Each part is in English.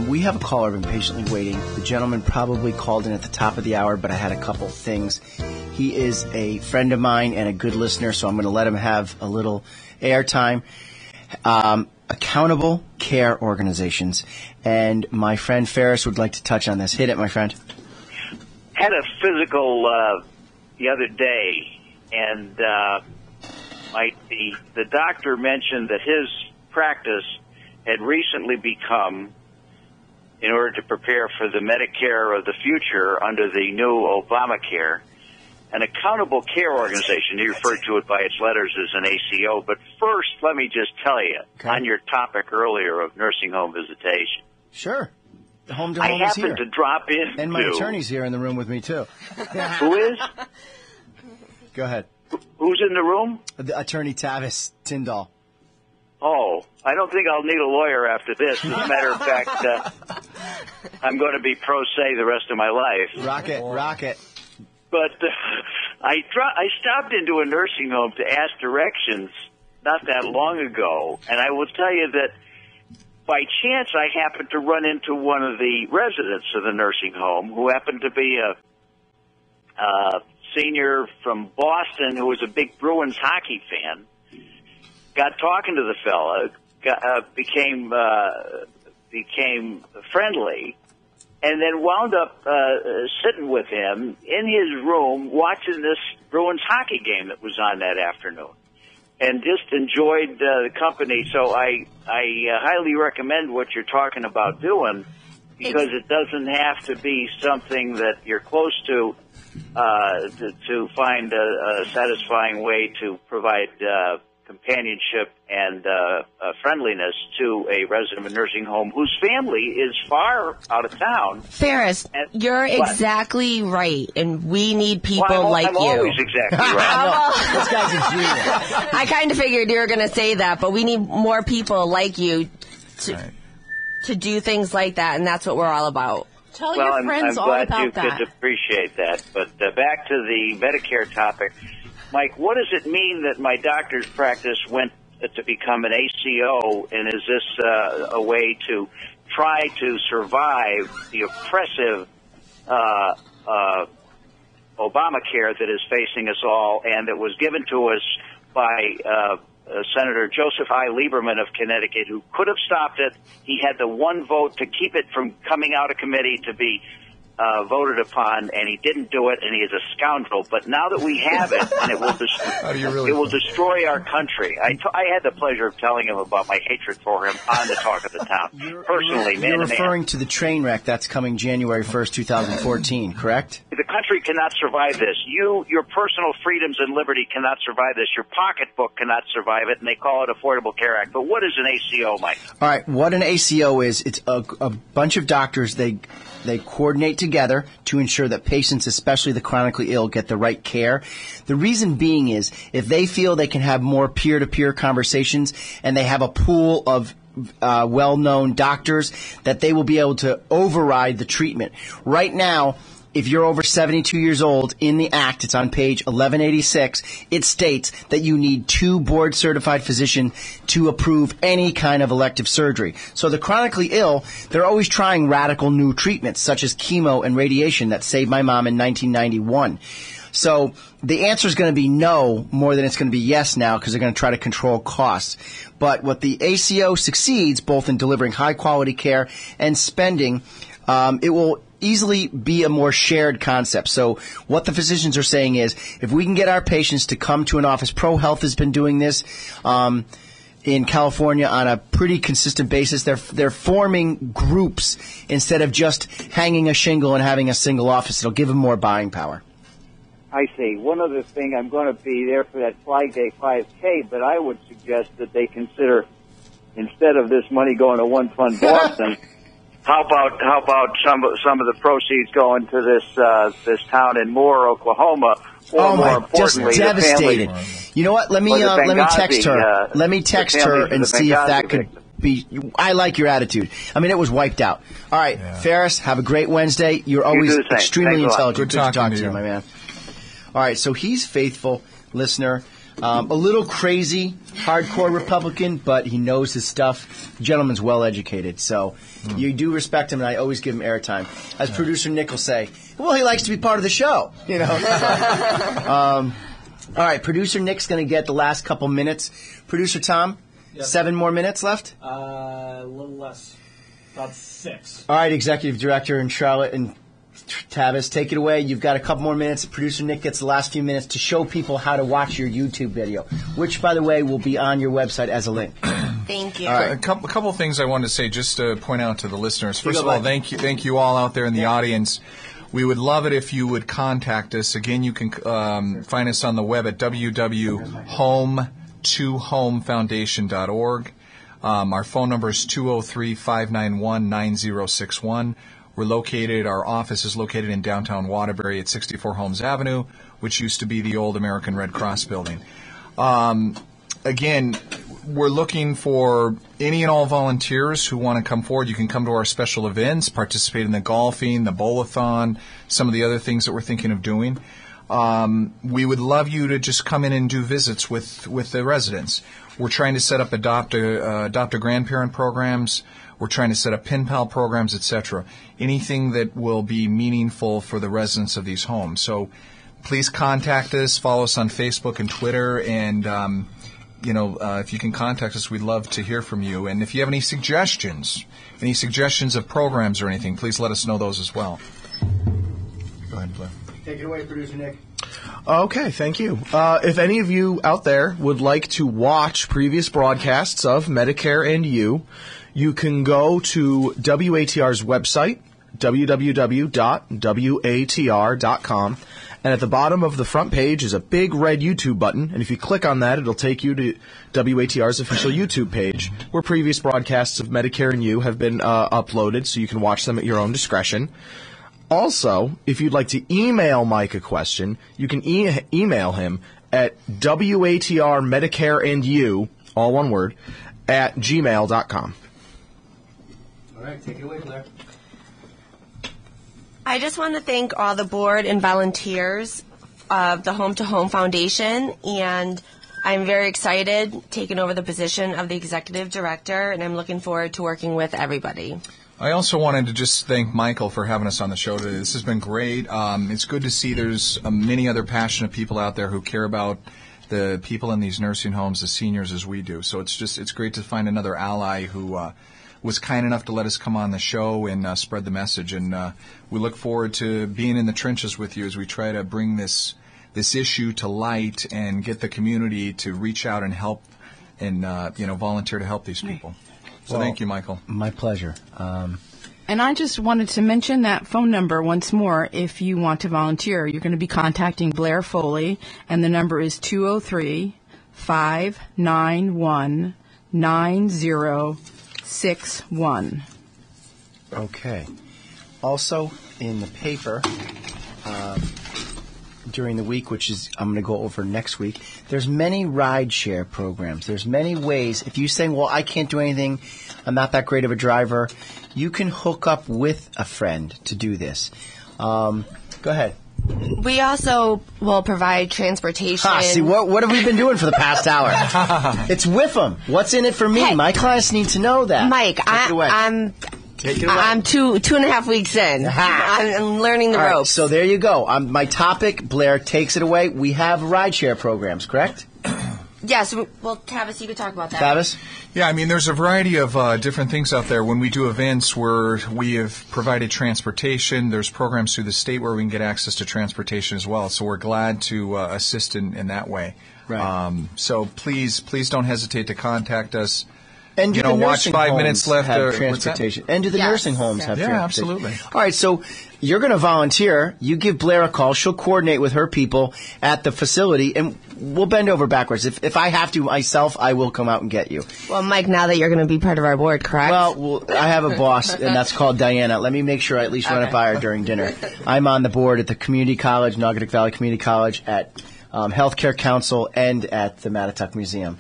We have a caller been patiently waiting. The gentleman probably called in at the top of the hour, but I had a couple things. He is a friend of mine and a good listener, so I'm going to let him have a little airtime. Accountable care organizations. And my friend Ferris would like to touch on this. Hit it, my friend. Had a physical the other day, and the doctor mentioned that his practice had recently become, in order to prepare for the Medicare of the future under the new Obamacare, an accountable care organization. He referred to it by its letters as an ACO. But first, let me just tell you, on your topic earlier of nursing home visitation. Sure. The home-to-home I happened to drop in. And my attorney's here in the room with me, too. Who is? Go ahead. Who's in the room? The attorney Tavis Tyndall. Oh, I don't think I'll need a lawyer after this. As a matter of fact, I'm going to be pro se the rest of my life. Rock it. But I stopped into a nursing home to ask directions not that long ago, and I will tell you that by chance I happened to run into one of the residents of the nursing home who happened to be a senior from Boston who was a big Bruins hockey fan. Got talking to the fella, became friendly, and then wound up sitting with him in his room watching this Bruins hockey game that was on that afternoon, and just enjoyed the company. So I highly recommend what you're talking about doing, because it doesn't have to be something that you're close to find a satisfying way to provide companionship and friendliness to a resident of a nursing home whose family is far out of town. Ferris, you're exactly right, and we need people like you. I'm always exactly right. This guy's a genius. I kind of figured you were going to say that, but we need more people like you to do things like that, and that's what we're all about. Tell your friends all about that. I'm glad you could appreciate that. But back to the Medicare topic. Mike, what does it mean that my doctor's practice went to become an ACO, and is this a way to try to survive the oppressive Obamacare that is facing us all, and that was given to us by Senator Joseph I. Lieberman of Connecticut, who could have stopped it? He had the one vote to keep it from coming out of committee to be voted upon, and he didn't do it, and he is a scoundrel. But now that we have it, and it will destroy our country. I had the pleasure of telling him about my hatred for him on the Talk of the Town. Personally, you're referring to the train wreck that's coming January 1st, 2014, correct? The country cannot survive this. Your personal freedoms and liberty cannot survive this. Your pocketbook cannot survive it, and they call it Affordable Care Act. But what is an ACO, Mike? All right, what an ACO is, it's a bunch of doctors, they coordinate together to ensure that patients, especially the chronically ill, get the right care. The reason being is if they feel they can have more peer-to-peer conversations and they have a pool of well-known doctors, that they will be able to override the treatment. Right now, if you're over 72 years old, in the Act, it's on page 1186, it states that you need 2 board-certified physicians to approve any kind of elective surgery. So the chronically ill, they're always trying radical new treatments, such as chemo and radiation that saved my mom in 1991. So the answer is going to be no more than it's going to be yes now, because they're going to try to control costs. But what the ACO succeeds, both in delivering high-quality care and spending, it will easily be a more shared concept. So what the physicians are saying is, if we can get our patients to come to an office, ProHealth has been doing this in California on a pretty consistent basis. They're forming groups instead of just hanging a shingle and having a single office. It'll give them more buying power. I see. One other thing, I'm going to be there for that Flag Day 5K, but I would suggest that they consider, instead of this money going to One Fund Boston, How about some of the proceeds going to this town in Moore, Oklahoma? Or more importantly, just devastated. You know what? Let me text her. Let me text her and see if that could be. I like your attitude. I mean, it was wiped out. All right, Ferris, have a great Wednesday. You're always extremely intelligent. Good talking to you, my man. All right, so he's faithful listener. A little crazy, hardcore Republican, but he knows his stuff. The gentleman's well-educated, so you do respect him, and I always give him airtime. As producer Nick will say, well, he likes to be part of the show, you know. All right, producer Nick's going to get the last couple minutes. Producer Tom, 7 more minutes left? A little less. About 6. All right, executive director and Charlotte and Tavis, take it away. You've got a couple more minutes. Producer Nick gets the last few minutes to show people how to watch your YouTube video, which, by the way, will be on your website as a link. Thank you. All right. A couple of things I wanted to say just to point out to the listeners. First of all, thank you all out there in the audience. We would love it if you would contact us. Again, you can find us on the web at www.home2homefoundation.org. Our phone number is 203-591-9061. Our office is located in downtown Waterbury at 64 Holmes Avenue, which used to be the old American Red Cross building. Again, we're looking for any and all volunteers who want to come forward. You can come to our special events, participate in the golfing, the bowl-a-thon, some of the other things that we're thinking of doing. We would love you to just come in and do visits with the residents. We're trying to set up adopt a grandparent programs. We're trying to set up pen pal programs, etc. Anything that will be meaningful for the residents of these homes. So please contact us, follow us on Facebook and Twitter, and if you can contact us, we'd love to hear from you. And if you have any suggestions of programs or anything, please let us know those as well. Go ahead, Blair. Take it away, producer Nick. Okay, thank you. If any of you out there would like to watch previous broadcasts of Medicare and You, you can go to WATR's website, www.watr.com, and at the bottom of the front page is a big red YouTube button, and if you click on that, it'll take you to WATR's official YouTube page, where previous broadcasts of Medicare and You have been uploaded, so you can watch them at your own discretion. Also, if you'd like to email Mike a question, you can email him at WATR all one word, at gmail.com. All right, take it away, Blair. I just want to thank all the board and volunteers of the Home to Home Foundation, and I'm very excited taking over the position of the executive director, and I'm looking forward to working with everybody. I also wanted to just thank Michael for having us on the show today. This has been great. It's good to see there's many other passionate people out there who care about the people in these nursing homes, the seniors, as we do. So it's great to find another ally who was kind enough to let us come on the show and spread the message. And we look forward to being in the trenches with you as we try to bring this issue to light and get the community to reach out and help and volunteer to help these people. So thank you, Michael. My pleasure. And I just wanted to mention that phone number once more. If you want to volunteer, you're going to be contacting Blair Foley, and the number is 203-591-9061. Okay. Also, in the paper, during the week, which is I'm going to go over next week, there's many ride-share programs. There's many ways. If you say, well, I can't do anything, I'm not that great of a driver, you can hook up with a friend to do this. Go ahead. We also will provide transportation. See, what have we been doing for the past hour? It's with them. What's in it for me? Hey, my clients need to know that. Mike, I'm 2.5 weeks in. I'm learning the ropes. Right, so there you go. My topic, Blair takes it away. We have ride-share programs, correct? Yes. Well, Tavis, you could talk about that. Tavis? Yeah, I mean, there's a variety of different things out there. When we do events where we have provided transportation, there's programs through the state where we can get access to transportation as well. So we're glad to assist in that way. Right. So please don't hesitate to contact us. And do the watch 5 minutes left. Have transportation. And do the nursing homes have transportation? Yeah, absolutely. All right, so you're going to volunteer. You give Blair a call. She'll coordinate with her people at the facility, and we'll bend over backwards. If I have to myself, I will come out and get you. Well, Mike, now that you're going to be part of our board, correct? Well, I have a boss, and that's called Diana. Let me make sure I at least run it by her during dinner. I'm on the board at the Community College, Naugatuck Valley Community College, at Healthcare Council, and at the Mattituck Museum.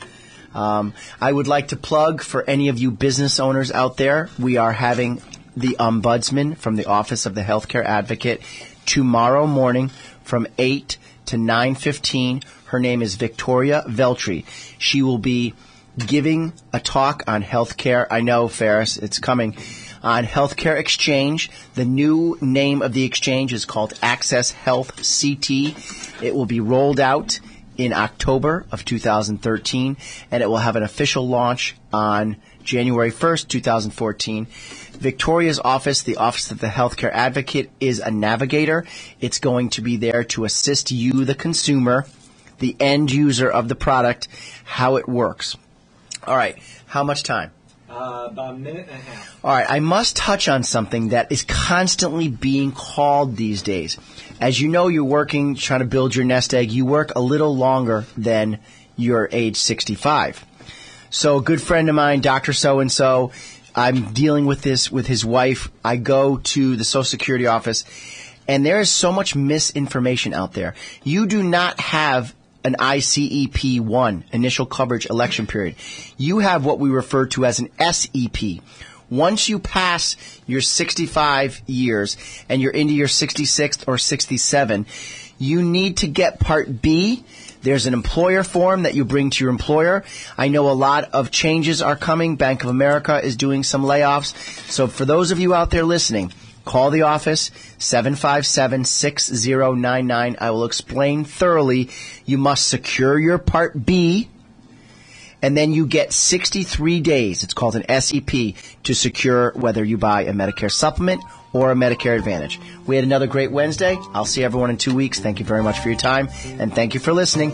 I would like to plug for any of you business owners out there, we are having the Ombudsman from the Office of the Healthcare Advocate tomorrow morning from 8 to 9:15. Her name is Victoria Veltri. She will be giving a talk on healthcare. I know, Ferris, it's coming. On Healthcare Exchange. The new name of the exchange is called Access Health CT. It will be rolled out in October of 2013, and it will have an official launch on January 1st, 2014. Victoria's office, the Office of the Healthcare Advocate, is a navigator. It's going to be there to assist you, the consumer, the end user of the product, how it works. All right. How much time? About a minute and a half. All right. I must touch on something that is constantly being called these days. As you know, you're working, trying to build your nest egg. You work a little longer than your age 65. So a good friend of mine, Dr. So-and-so, I'm dealing with this with his wife. I go to the Social Security office, and there is so much misinformation out there. You do not have an ICEP-1, initial coverage election period. You have what we refer to as an SEP. Once you pass your 65 years and you're into your 66th or 67, you need to get Part B. There's an employer form that you bring to your employer. I know a lot of changes are coming. Bank of America is doing some layoffs. So for those of you out there listening, call the office, 757-6099. I will explain thoroughly. You must secure your Part B, and then you get 63 days. It's called an SEP to secure whether you buy a Medicare supplement or a Medicare Advantage. We had another great Wednesday. I'll see everyone in 2 weeks. Thank you very much for your time, and thank you for listening.